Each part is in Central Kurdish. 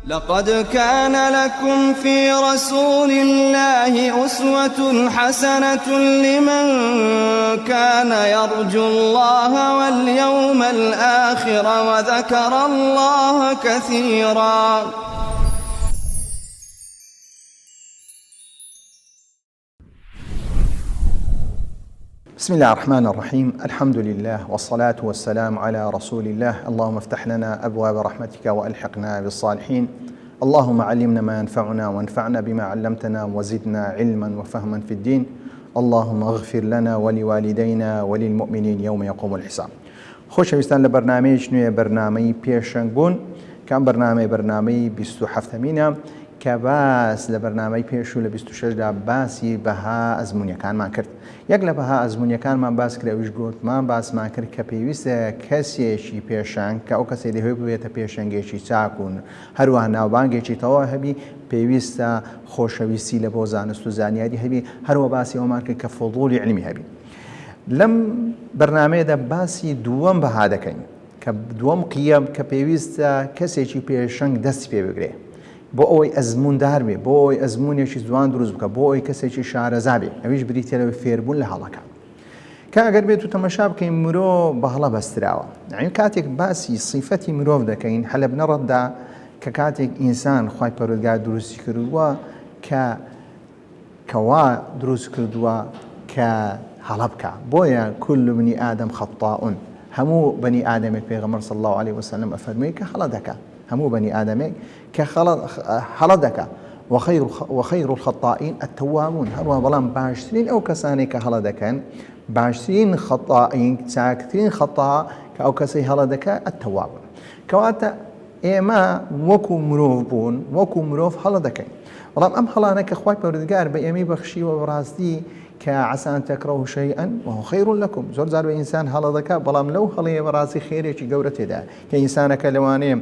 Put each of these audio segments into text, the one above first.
لقد كان لكم في رسول الله أسوة حسنة لمن كان يرجو الله واليوم الآخر وذكر الله كثيرا. بسم الله الرحمن الرحيم. الحمد لله والصلاة والسلام على رسول الله. اللهم افتح لنا أبواب رحمتك وألحقنا بالصالحين. اللهم علمنا ما ينفعنا وانفعنا بما علمتنا وزدنا علما وفهما في الدين. اللهم اغفر لنا ولوالدينا وللمؤمنين يوم يقوم الحساب. خۆشەویستان لە بەرنامەیەکی نوێ بەرنامەی پێشەنگ بوون کام بەرنامەی 27مینە کە باس لە بەرنامەی پێش و لە 26دا باسی بەها ئەزمونیەکانمان کرد. یەک لە بەها ئەزمونیەکانمان باس کرد ئەویش گوتمان باسمان کرد کە پێویستە کەسێکی پێشەنگ کە ئەو کەسێ دەهوێت ببێتە پێشەنگێکی چاکون هەروەها ناوبانگێکی تەواو هەبی پێویستە خۆشەویستی لە بۆ زانست و زانیاری هەبی هەروە باسی ئەومان کرد کە فضوڵی علمی هەبی. لەم بەرنامەیەدا باسی دووەم بەها دەکەین کە دووەم قیەم کە پێویستە کەسێکی پێشەنگ دەستی پێ بگرێ بۆ ئەوەی ئەزموندار بێ بۆ ئەوەی ئەزمونێکی جوان دروست بکە بۆ ئەوەی کەسێکی شارەزا بێ ئەویش بریتێرەوەی فێربوون لە هەڵەکە کە ئەگەر بێت و تەمەشا بکەین مرۆڤ بە هەڵە بەستراوە. یعنی کاتێک باسی صیفەتی مرۆڤ دەکەین هەلە بنەڕەتدا کە کاتێک ئینسان خوای پەروەردگار دروستی کردووە کەوا دروست کردووە کە هەڵە بکە. بۆیە كل بني آدم خطاء هەموو بني ئادەمێک پێغەمبەر صلی الله عليه وسلم ئەفەرمووی کە هەڵە دەکە هەموو بني ئادەمێک کە هەڵە دەکە وخير الخطائين التوابون. هەروە بەڵام باشترین ئەو کەسانێک کە هەڵە دەکەن باشترین خەطائین چاکترین خەتا کە ئەو کەسەی هەڵە دەکە التوابون. کەواتە ئێمە وەکو مرۆڤ بوون وەکو مرۆڤ هەڵە دەکەین بەڵام ئەم هەڵانە کە خوای پەروەردگار بە ئێمەی بەخشیوە بەڕاستی کە عسى أن تكرهوا شيئا وهو خير لكم. زۆر جار بە ئینسان هەڵە دەکات بەڵام لەو هەڵەیە بەڕاستی خێرێکی گەورە تێدا کە ئینسانەکە لەوانەیە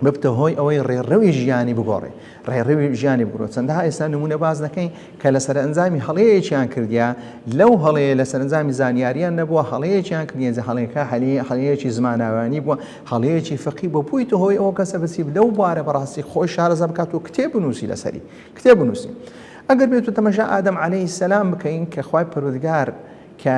ببتە هۆی ئەوەی ڕێڕەوی ژیانی بگۆڕێ ڕێڕەوی ژیانی بگۆڕێت. چەندەها ئێستا نمونە باز دەکەین کە لە سەرئەنجامی هەڵەیەکیان کردیا لەو هەڵەیە لە سەرئەنجامی زانیاریان نەبووە هەڵەیەکیان کردیان هەڵەیەکە هەڵەیەکی زماناوانی بووە هەڵەیەکی فەقی بۆ بوویتە هۆی ئەوە کەسە بچی لەو بارە بەڕاستی خۆی شارەزا بکات و کتێب بنووسی لەسەری کتێب بنووسی. ئەگەر بێت و تەمەشا ئادەم عەلەیهی سەلام بکەین کە خوای پەروەردگار کە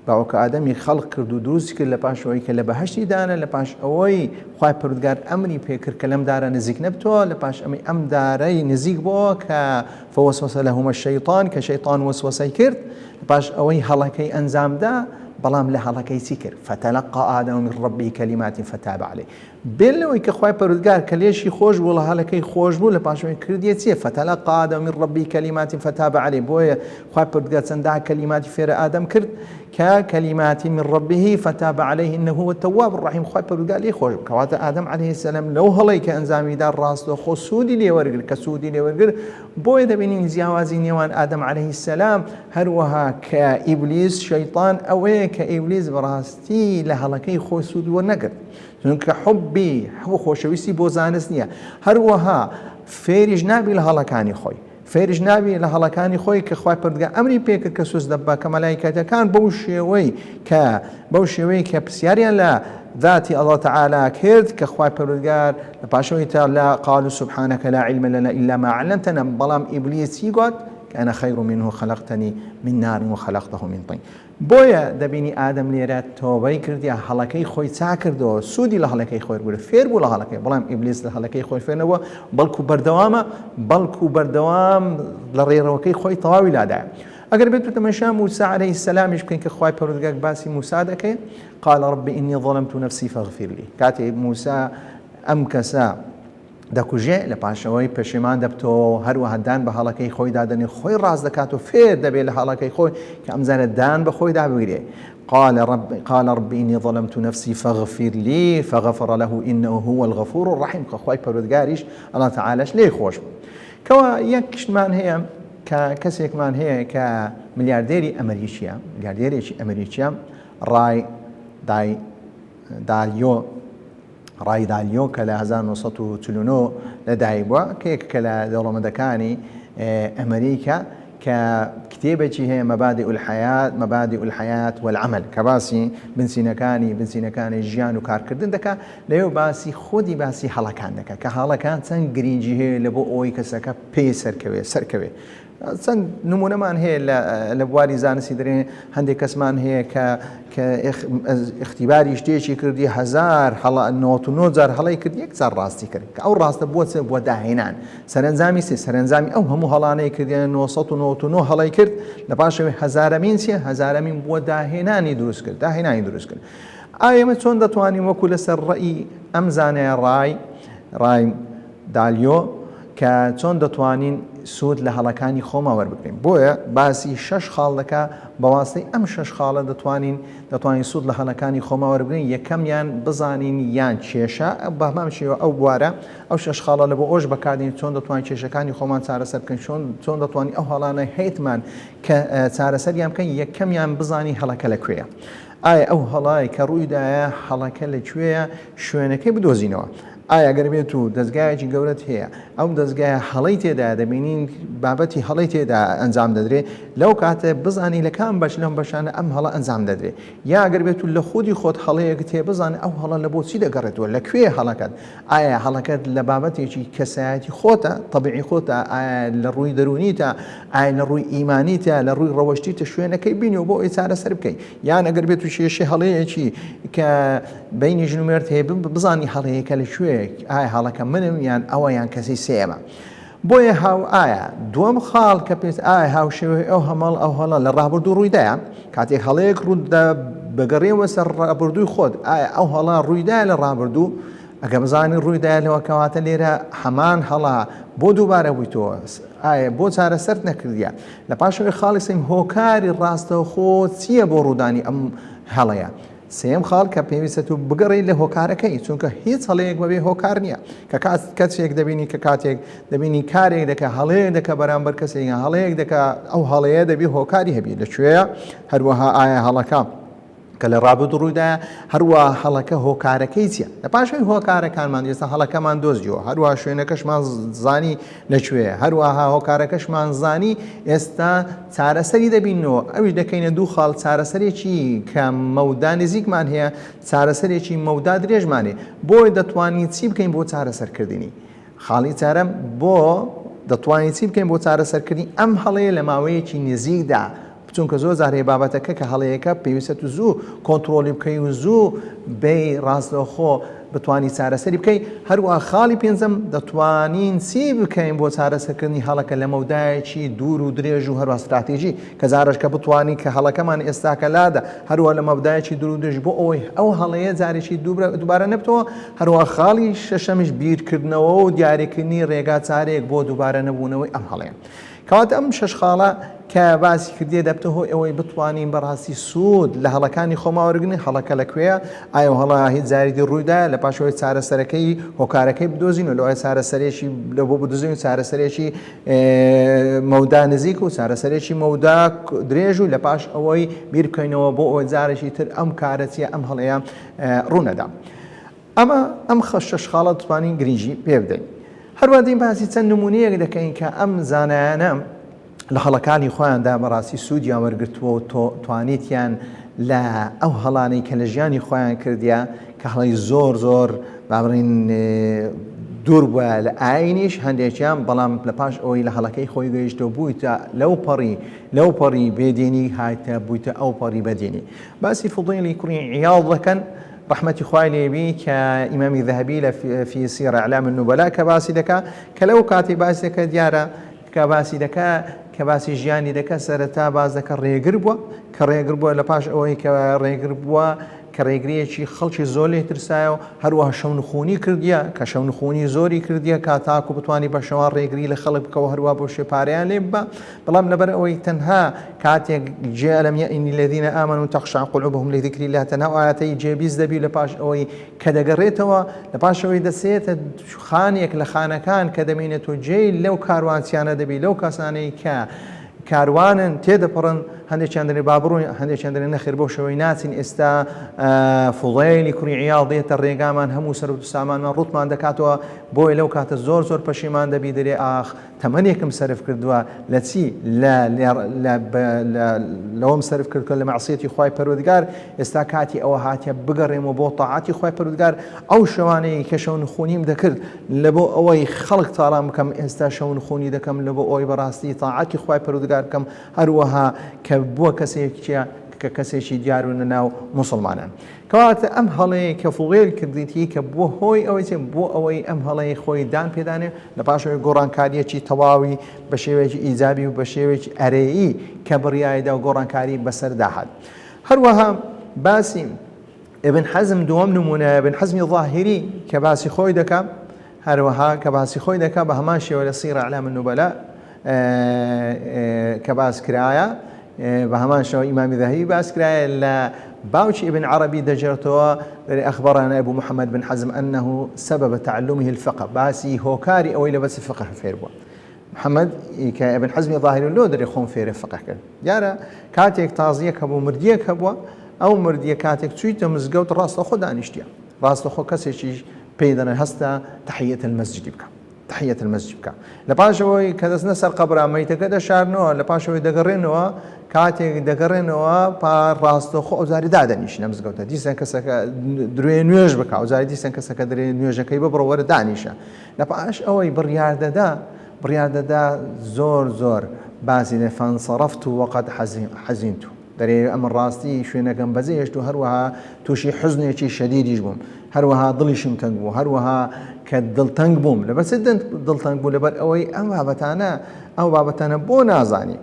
باوکە ئادەمی خەڵق کرد و دروست کرد لە پاش ئەوەی کە لە بەهەشتی دانە لە پاش ئەوەی خوای پەروەردگار ئەمری پێکرد کە لەم دارە نزیک نەبتەوە لە پاش ئەمەی ئەم دارەی نزیک بووە کە فوسوسە لەهما الشەیطان کە شەیطان وەسوەسەی کرد لە پاش ئەوەی هەڵەکەی ئەنجامدا بەڵام لە هەڵەکەی چی کرد فتلقى آدم من ربه كلمات فتاب عليه. بێن لەوەی کە خوای پەروەردگار کە لێشی خۆش بوو لە هەڵەکەی خۆش بوو لە پاشەوەی کردیە چییە فتلقى آدم من ربه كلمات فتاب عليه. بۆیە خوای پەروەردگار چەندە کەلیماتی فێرە ئادەم کرد کە كلمات من ربه فتاب عليه إنه هو التواب الرحيم. خوای پەروەردگار لێ خۆش بوو کەواتە ئادەم عەلەیهی السەلام لەو هەڵەی کە ئەنجامیدا ڕاستەوخۆ سوودی لێوەرگرت کە سوودی لێوەرگرت بۆیە دەبینین جیاوازی نێوان ئادەم عەلەیهی السەلام هەروەها کە ئیبلیس شەیطان ئەوەیە کە ئیبلیس بەڕاستی لە هەڵەکەی خۆی سوود وەرنەگرت چونکە حوبی خۆشەویستی بۆ زانست نییە هەروەها فێریش نابی لە هەڵەکانی خۆی فێریش نابی لە هەڵەکانی خۆی کە خوای پەروەردگار ئەمری پێکرد کە سوز دەبا کە مەلایکەتەکان بەو شێوەی کە پرسیاریان لە ذاتی الله تعالى کرد کە خوای پەروەردگار لە پاشەوەی تا لا قالوا سبحانك لا علم لنا إلا ما علمتنا بەڵام ئیبلیس چی گوت كأنا خير منه خلقتني من نار وخلقته من طين. بۆیە دەبینی ئادەم لێرە تۆبەی کردیا هەڵەکەی خۆی چا کردەوە سوودی لە هەڵەکەی خۆی وەرگرت فێر بوو لە هەڵەکەی بەڵام ئیبلیس لە هەڵەکەی خۆی فێر نەبووە بەڵکو بەردەوام لە ڕێڕەوەکەی خۆی تەواوی لادایە. ئەگەر بێت تەمەشا موسى عەلەیهی السەلامیش بکەین کە خوای پەروەردگار باسی موسى دەکەین قال رب إني ظلمت نفسي فاغفر لي. کاتێک موسى ئەم کەسە دەکوژێ لە پاشەوەی پەشیمان دەبتەوە هەروەها دان بە هەڵەکەی خۆی دادەنێ خۆی ڕاست دەکات و فێر دەبێت لە هەڵەکەی خۆی کە ئەمزانە دان بە خۆی دابگرێ. قال رب إني ظلمت نفسي فاغفر لي فغفر له إنه هو الغفور الرحيم. خوای پەروەردگاریش الله تعالىش لێی خۆش بوو. کەوا یەکشتمان هەیە کە کەسێکمان هەیە کە ملیاردێری ئەمریکیە ڕای دالیۆ کە لە 1949 لەدایک بووە کە یەک کە لە دەوڵەمەندەکانی ئەمریکا ككتابة هي مبادئ الحياة والعمل كباسي بنسينەکانی ژیان و کارکردن دەکات لەوێ باسی خۆی باسی هەڵەکان دەکات کە هەڵەکان چەند گرنگی هەیە لە بۆ ئەوەی کەسەکە پێی سەرکەوێ چەند نمونەمان هەیە لە بواری زانستی دەرێن هەندێک کەسمان هەیە کە اختیباری شتێکی کردی 1990 هەڵی کرد یەکجار ڕاستی کرد کە ئەو ڕاستە بۆ داهێنان سەرنجامی ئەو هەموو هەڵانەی کردیان 1999 هەڵی کرد لە پاشەوەی هەزارەمین بۆ داهێنانی دروست کرد ئایا ئێمە چۆن دەتوانین وەکو لەسەر ڕەئی ئەم زانایە ڕای دالیۆ کە چۆن دەتوانین سوود لە هەڵەکانی خۆما وەربگرین بۆیە باسی 6 خاڵ دەکا بەواسطەی ئەم 6 خاڵە دەتوانین سوود لە هەڵەکانی خۆما وەربگرین یەکەمیان بزانین یان کێشە بەهەمان شێوە ئەو بوارە ئەو 6 خاڵە لە بۆ ئەوش بەکاردین چۆن دەتوانین کێشەکانی خۆمان چارەسەر بکەین چۆن دەتوانین ئەو هەڵانە هەیتمان کە چارەسەریان بکەین یەکەمیان بزانی هەڵەکە لەکوێیە ئایا ئەو هەڵای کە ڕوویدایە هەڵەکە لەکوێیە شوێنەکەی بدۆزینەوە ئایا گەر بێت و دەستگایەکی گەورەت هەیە ئەو دەستگایە هەڵی تێدا دەبینین بابەتی هەڵی تێدا ئەنجام دەدرێت لەو کاتە بزانی لە کام بەش لەم بەشانە ئەم هەڵە ئەنجام دەدرێت یا گەر بێت و لە خودی خۆت هەڵەیەک تێ بزانێت ئەو هەڵە لە بۆچی دەگەڕێتەوە لەکوێ هەڵەکەت ئایا هەڵەکەت لە بابەتێکی کەسایەتی خۆتە تەبیعی خۆتە ئایا لە ڕووی دەرونیتە ئایا لە ڕووی ئیمانیتە لە ڕووی ڕەوەشتیتە شوێنەکەی بینیەوە بۆ ئەوی چارەسەر بکەیت یان ئەگەر بێت و کێشەی هەڵەیەکی کە بینی ژن و مێرد هەیە بزانی هەڵەیەکە لەکوێ ئایا هەڵەکە منم یان ئەوە یان کەسی سێمە بۆیە ئایا دووەم خاڵ کە پێت ئایا هاوشێوەی ئەو هەڵە لە ڕابردوو ڕوویدایە کاتێک هەڵەیەک ڕوودا بەگەڕێوە سەر ڕابردووی خۆت ئایا ئەو هەڵە ڕوویدایە لە ڕابردوو ئەگە بزانی ڕوویدایە لەوە کەواتە لێرە هەمان هەڵا بۆ دووبارە بوویتەوە ئایا بۆ چارەسەر نەکردیە لە پاشەوەی خاڵی سەیم هۆکاری ڕاستەوخۆ چییە بۆ ڕوودانی ئەم هەڵەیە سێم خاڵ کە پێویستە و بگەڕی لە هۆکارەکەی چونکە هیچ هەڵەیەک بەبێ هۆکار نییە کە کەسێک دەبینی کە کاتێک دەبینی کارێک دەکە هەڵەیەک دەکە بەرامبەر کەسێک هەڵەیەک دەکە ئەو هەڵەیە دەبی هۆکاری هەبی لەکوێیە هەروەها ئایا هەڵەکە کە لە ڕابردوو ڕوویدایە هەروە هەڵەکە هۆکارەکەی چییە لە پاشەوەی هۆکارەکانمان ئێستا هەڵەکەمان دۆزیەوە هەروە شوێنەکەشمان زانی لەکوێیە هەروەها هۆکارەکەشمان زانی ئێستا چارەسەری دەبینەوە ئەویش دەکەینە دوو خاڵ چارەسەرێکی کە مەودا نزیکمان هەیە چارەسەرێکی مەودا درێژمانێ بۆی دەتوانین چی بکەین بۆ چارەسەرکردنی خاڵی چارەم بۆ دەتوانین چی بکەین بۆ چارەسەرکردنی ئەم هەڵەیە لە ماوەیەکی نزیکدا چونکە زۆر جارێ بابەتەکە کە هەڵەیەەکە پێویستە و زوو کۆنتترۆلی بکەی و زوو بێ ڕاستەوخۆ بتوانی چارەسەری بکەیت هەروە خاڵی پێنجەم دەتوانین چی بکەین بۆ چارەسەرکردنی هەڵەکە لە مەودایەکی دوور و درێژ و هەروە استراتیژی کە زارشکە بتوانین کە هەڵەکەمان ئێستاکە لادا هەروە لە مەودایەکی دوور و درێژ بۆ ئەوەی ئەو هەڵەیە جارێکی دووبارە نەبتەوە هەروە خاڵی شەشەمیش بیرکردنەوە و دیاریکردنی ڕێگا چارێک بۆ دووبارە نەبوونەوەی ئەم هەڵەیە کەواتە ئەم شەش خاڵە کە باسی کردێ دەبتە هۆی ئەوەی بتوانین بەڕاستی سوود لە هەڵەکانی خۆماوەرگنی هەڵەکە لەکوێیە ئایا هەڵە هیچ جاریدی ڕوویدایە لە پاشەوەی چارەسەرەکەی هۆکارەکەی بدۆزین و لەوای چارەسەرێکی لە بۆ بدۆزین چارەسەرێکی مەودا نزیک و چارەسەرێکی مەودا درێژ و لە پاش ئەوەی بیر بکەینەوە بۆ ئەوەی جارێکی تر ئەم کارەتیە ئەم هەڵەیە ڕوونەدا ئەم شەش خاڵە دەتوانین گرنگی پێ بدەین هەروەدەین باسی چەند نمونەیەک دەکەین کە ئەم زانایانە لە هەڵەکانی خۆیاندا بەڕاستی سوودیان وەرگرتووە و توانیتیان لە ئەو هەڵانەی کە لە ژیانی خۆیان کردیا کە هەڵی زۆر بابڕین دوور بووە لە ئاینیش هەندێکیان بەڵام لە پاش ئەوەی لە هەڵەکەی خۆی گەیشتەوە بوویتە لەو پەڕی بێدێنی هاتە بوویتە ئەو پەڕی بەدێنی باسی فوضیلی کوڕی عیاض دەکەن رحمەتی خوای لێبی کە ئیمامی ذەهەبی لە فی سیر ئەعلام النوبەلا کە باسی دەکا کە لەو کاتی باسی دەکە دیارە کە باسی دەکا کە باسی ژیانی دەکە سەرەتا باز دەکە ڕێگر بووە کە ڕێگر بووە لە پاش ئەوەی کە ڕێگر بووە کە ڕێگریەکی خەڵکی زۆر لێ ترسایە و هەروەها شەونخوونی کردیە کە شەونخوونی زۆری کردیە کاتاکو بتوانانی بە شەوان ڕێگری لە خەڵک بکەوە هەروە بۆ شێپارەیان لێ بە بەڵام لەبەر ئەوەی تەنها کاتێک جێ لەم یەئنی الذین آمنوا تخشع قلوبهم لذکر الله تەنها ئاەتەی جێبیست دەبی لە پاش ئەوەی کە دەگەڕێتەوە لە پاش ئەوەی دەسێتە خانێک لە خانەکان کە دەمێنێتەوە جێی لەو کاروانسیانە دەبی لەو کەسانەی کە کاروانن تێدەپڕن هەندێکیان دەڵێ بابڕۆین، هەندێکیان دەڵێ نەخێر بۆ شەوەی ناچین ئێستا فوڵەیلی کوڕی عیاڵ دێتە ڕێگامان هەموو سەرەوت و سامانمان ڕوتمان دەکاتەوە بۆی لەو کاتە زۆر پەشیمان دەبی دەرێ ئاخ تەمەنێکم سەرف کردووە لە چی لەوەم سەرف کردکە لە مەعسیەتی خوای پەروەردگار ئێستا کاتی ئەوە هاتیە بگەڕێمەوە بۆ تاعاتی خوای پەروەردگار ئەو شەوانەی کە شەو نخوونیم دەکرد لە بۆ ئەوەی خەڵک تاڕام بکەم ئێستا شەو نخوونی دەکەم لە بۆ ئەوەی بەڕاستی تاعاتی خوای پەروەردگار بکەم هەروەها کە بووە کەسێکیە کە کەسێکی دیارونە ناو مسلمانان کەواتە ئەم هەڵەیە کە فوڵێل کردیتی کە بۆ هۆی ئەوەی بۆ ئەوەی ئەم هەڵەیە خۆی دان پێدانێ لە پاشەوەی گۆڕانکاریەکی تەواوی بە شێوەیەکی ئیجابی و بە شێوەیەکی ئەرێیی کە بڕیایدا و گۆڕانکاری بەسەرداهات هەروەها باسی ابن حەزم دووەم نمونە ابن حەزمی ظاهری کە باسی خۆی دەکات هەروەها کە باسی خۆی دەکات بە هەمان شێوە لە سیرە ئەعلام النوبەلا کە باس کرایە بە هەمان شەوە ئیمامی ذەهەبی باس کرایە لە باوکی ابن عربي دەجێتەوە أخبرنا أبو محمد بن حزم أنه سبب تعلمه الفقه باسي هوكاري أو إلى بس فقه فير بوا محمد كابن حزم ظاهر لو دري خون فير فقه كان يارا كاتيك تازية كبو مردية كبوا أو مردية كاتيك تشويت مزجوت راس أخو دانشتيا راس أخو كسيشي بيدنا هستا تحية المسجد بك تحية المسجد بك لباشوي كذا نسر قبر ميت كذا شارنو لباشوي دقرينو کاتێک دەگەڕێنەوە ڕاستەوخۆ ئەوزاری دادەنیشنە مزگەوتە دیسان کەسەکە درێ نوێژ بکە ئەوزاری دیسان کەسەکە درێ نوێژەکەی ببڕەوەرە دانیشە لە پاش ئەوەی بڕیار دەدا زۆر باسی لێ فانصەرەفت و وەقەد حەزینت دەرێ ئەمە ڕاستی شوێنەکەم بەجێهێشت و هەروەها تووشی حوزنێکی شەدیدیش بووم هەروەها دڵیشم تەنگ بوو هەروەها کە دڵتەنگ بووم لەبەر چ دڵتەنگ بوو لەبەر ئەوەی ئەم بابەتانە بۆ نازانی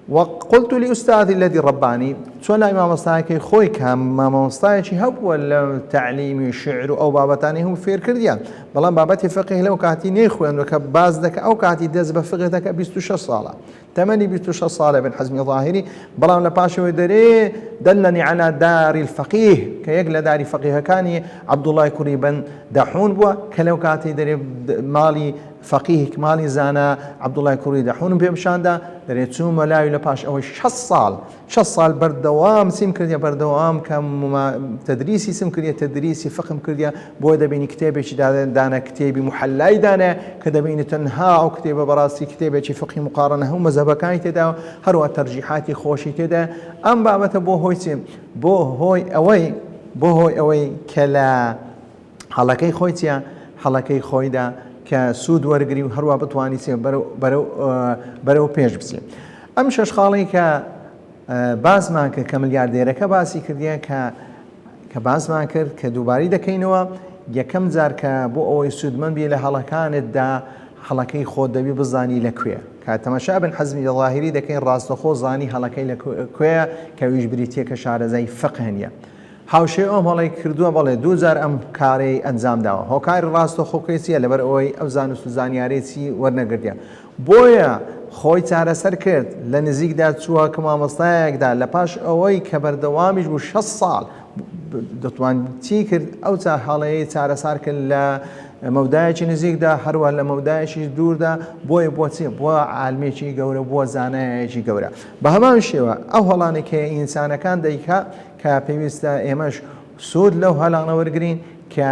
وقلت لأستاذي الذي رباني سؤال إمام مستاكي خوي كم إمام مستاكي هو التعليم الشعر أو بابتاني هم فير كرديان بلان بابتي فقه لو كاتي نيخوان وكباز دك أو كاتي دز بفقه دك 26 صالة 26 صالة ابن حزم ظاهري بلان لباشو يدري دلني على دار الفقيه كيقل دار فقيه كاني عبد الله كريبا دحون بوا كلو كاتي دري مالي فقيه مالي زانا عبد الله كوري دحون بيمشاندا دريتو ملاوي لباش أو 6 صال بردوام سيم كرديا بردوام كم تدريسي سيم كرديا تدريسي فقه كرديا بودا بين كتابي دانا كتابي محلاي دانا كذا بين تنها أو كتابة براسي كتابة فقه مقارنة هم مذهبكاي تدا هروا ترجيحاتي خوشي تدا أم بابته بو هوي أوي كلا حلقي خويتيا حلقي خويدا کە سوود وەرگری و هەروە بتوانانی سێ بەرەو پێش بچێت ئەم شەش خاڵی کە باسمان کرد کە ملیاردێرەکە باسی کردیە کە باسمان کرد کە دووباری دەکەینەوە یەکەم جار کە بۆ ئەوەی سوودمەند بێ لە هەڵەکانتدا هەڵەکەی خۆت دەبی بزانی لەکوێ کە تەماشا ابن حەزمی ظاهری دەکەین ڕاستەخۆ زانی هەڵەکەی لەکوێیە کە ویش بریتیە کە شارەزای فقه نیە هاوشێ ئەم هەڵی کردووە بەڵێ دووجار ئەم کارەی ئەنجام داوە هۆکاری ڕاستەخۆکەی چیە لەبەر ئەوەی ئەو زانست و زانیارێکی وەرنەگرتیە بۆیە خۆی چارەسەر کرد لە نزیکدا چووە کە مامۆستایەکدا لە پاش ئەوەی کە بەردەوامیش بوو 6 ساڵ دەتوان چی کرد ئەو هەڵەیە چارەسەر کرد لە مەودایەکی نزیکدا هەروە لە مەودایەکی دووردا بۆیە بۆچی بۆ عالمێکی گەورە بۆ زانایەکی گەورە بە هەمان شێوە ئەو هەڵانێک کە ئینسانەکان دەیکا کە پێویستە ئێمەش سوود لەو هەڵانە وەرگرین کە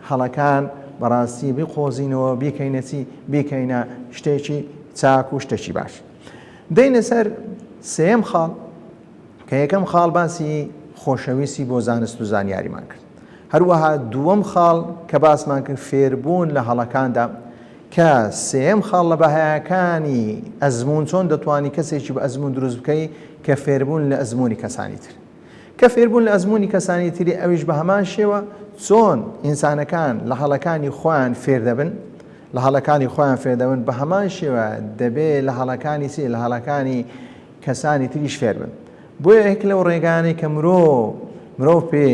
هەڵەکان بەڕاستی بقۆزینەوە بیکەینە شتێکی چاک و شتێکی باش دەینە سەر سێم خاڵ کە یەکەم خاڵ باسی خۆشەویستی بۆ زانست و زانیاریمان کرد هەروەها دووەم خاڵ کە باسمان کرد فێربوون لە هەڵەکاندا کە سێم خاڵ لە بەهایەکانی ئەزمون چۆن دەتوانی کەسێکی بە ئەزمون دروست بکەی کە فێربوون لە ئەزمونی کەسانی تر کە فێربوون لە ئەزمونی کەسانی تری ئەویش بە هەمان شێوە چۆن ئینسانەکان لە هەڵەکانی خۆیان فێر دەبن لە هەڵەکانی خۆیان فێر دەبن بە هەمان شێوە دەبێت لە هەڵەکانی سێ لە هەڵەکانی کەسانی تریش فێر بن بۆیە هێک لەو ڕێگانەی کە مرۆڤ پێ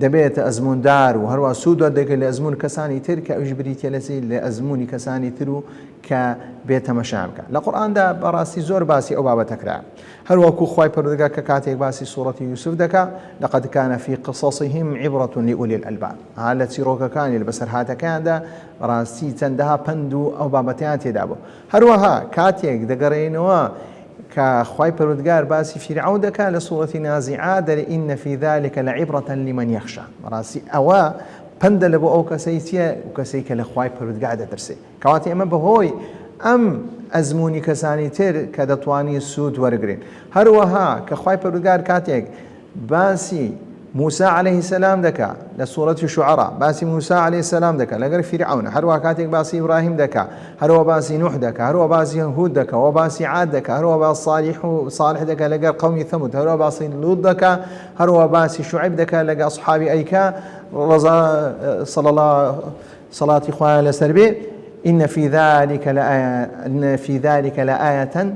دەبێتە ئەزموندار و هەروە سوودە دەگەێت لە ئەزمون کەسانی تر کە ئەوش بریتە لەسەی لە ئەزمونی کەسانی تر و کە بێتە مەشام بکە لە قورئاندا بەڕاستی زۆر باسی ئەو بابەتەکرا هەروەکو خوای پەروەردگار کە کاتێک باسی سوورەتی یوسف دەکا لقد كان في قصصهم عبرة لأولي الألباب لە چیرۆکەکانی لە بەسەرهاتەکاندا ڕاستی چەندەها پند و ئەو بابەتیان تێدا بوو هەروەها کاتێک دەگەڕێنەوە كخواي پروردگار باسي فرعون دكا لسورة نازعات إن في ذلك لعبرة لمن يخشى راسي أوا پند لبو أو كسيتيا وكسيك لخواي پروردگار درسي كواتي أما بهوي أم أزموني كساني تر كدتواني السود ورقرين هروها كخواي پروردگار كاتيك باسي موسى عليه السلام دكا لسورة الشعراء باسي موسى عليه السلام دكا لقر فرعون هروا كاتيك باسي إبراهيم دكا هروا باسي نوح دكا هروا باسي هود دكا وباسي عاد دكا هروا باسي صالح دكا لقر قوم ثمود هروا باسي لوط دكا هروا باسي شعيب دكا لقى أصحابي أيكا رضا صلى الله صلاة إخوان لسربي إن في ذلك لآية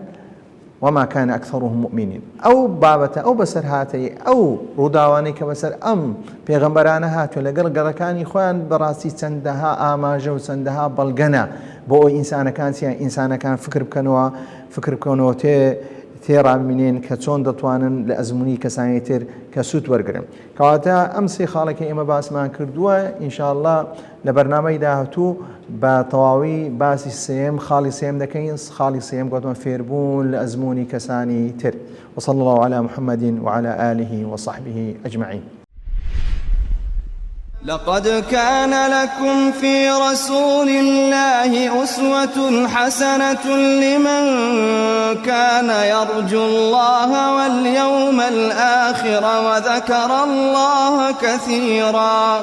وما كان أكثرهم مؤمنين أو بابة أو بسر هاتي أو رداواني كبسر أم بيغمبرانا هاتو لقل كان إخوان براسي سندها آماجة وسندها بلغنا بو إنسان كان سيا إنسان كان فكر بكنوا تيرا منين كتون دتوانن لأزموني كسانيتر كسوت ورقرم كواتا أمسي خالك إما باسمان كردوا إن شاء الله لبرنامج داهتو بتواوي باسي سيم خالي سيم دكين خالي سيم قدوم فيربون لأزموني كساني تر وصلى الله على محمد وعلى آله وصحبه أجمعين. لقد كان لكم في رسول الله أسوة حسنة لمن كان يرجو الله واليوم الآخر وذكر الله كثيرا.